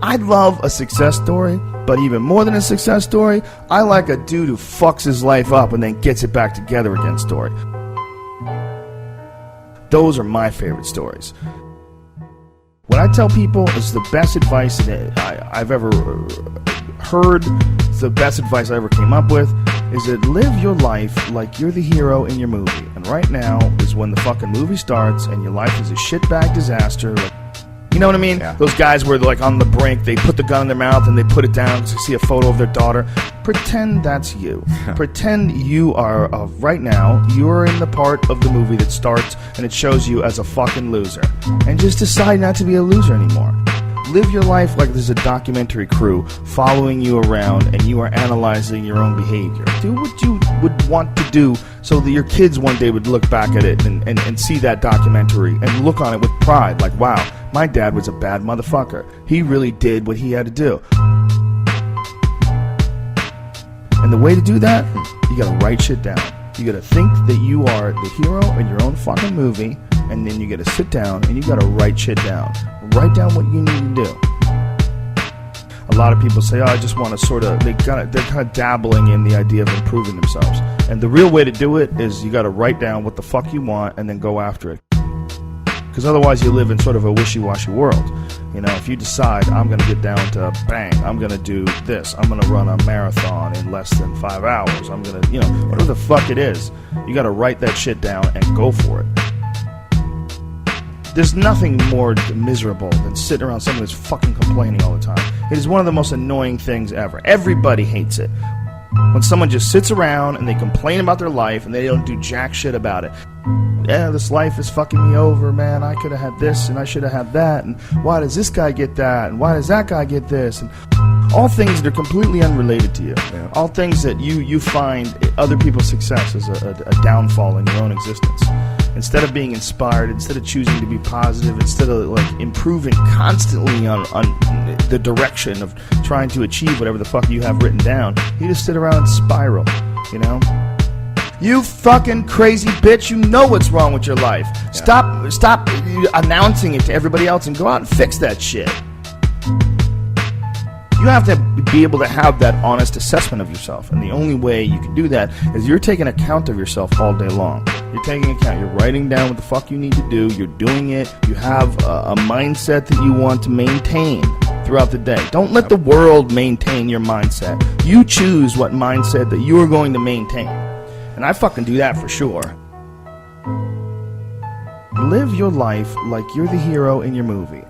I love a success story, but even more than a success story, I like a dude who fucks his life up and then gets it back together again story. Those are my favorite stories. What I tell people is the best advice that I've ever heard, the best advice I ever came up with, is that live your life like you're the hero in your movie. And right now is when the fucking movie starts and your life is a shitbag disaster. Like, you know what I mean? Yeah. Those guys were like on the brink, they put the gun in their mouth and they put it down because they see a photo of their daughter. Pretend that's you. Pretend you are, right now, you're in the part of the movie that starts and it shows you as a fucking loser. And just decide not to be a loser anymore. Live your life like there's a documentary crew following you around and you are analyzing your own behavior. Do what you would want to do so that your kids one day would look back at it and see that documentary and look on it with pride. Like, wow, my dad was a bad motherfucker. He really did what he had to do. And the way to do that, you gotta write shit down. You gotta think that you are the hero in your own fucking movie, and then you gotta sit down and you gotta write shit down. Write down what you need to do. A lot of people say, oh, I just want to sort of, they're kind of dabbling in the idea of improving themselves. And the real way to do it is you got to write down what the fuck you want and then go after it. Because otherwise you live in sort of a wishy-washy world. You know, if you decide, I'm going to get down to bang, I'm going to do this, I'm going to run a marathon in less than 5 hours, I'm going to, you know, whatever the fuck it is, you got to write that shit down and go for it. There's nothing more miserable than sitting around someone who's fucking complaining all the time. It is one of the most annoying things ever. Everybody hates it. When someone just sits around and they complain about their life and they don't do jack shit about it. Yeah, this life is fucking me over, man. I could have had this and I should have had that. And why does this guy get that? And why does that guy get this? And all things that are completely unrelated to you. Yeah. All things that you find other people's success is a downfall in your own existence. Instead of being inspired, instead of choosing to be positive, instead of like improving constantly on the direction of trying to achieve whatever the fuck you have written down, you just sit around and spiral, you know? You fucking crazy bitch, you know what's wrong with your life. Yeah. Stop announcing it to everybody else and go out and fix that shit. You have to be able to have that honest assessment of yourself. And the only way you can do that is you're taking account of yourself all day long. You're taking account. You're writing down what the fuck you need to do. You're doing it. You have a mindset that you want to maintain throughout the day. Don't let the world maintain your mindset. You choose what mindset that you are going to maintain. And I fucking do that for sure. Live your life like you're the hero in your movie.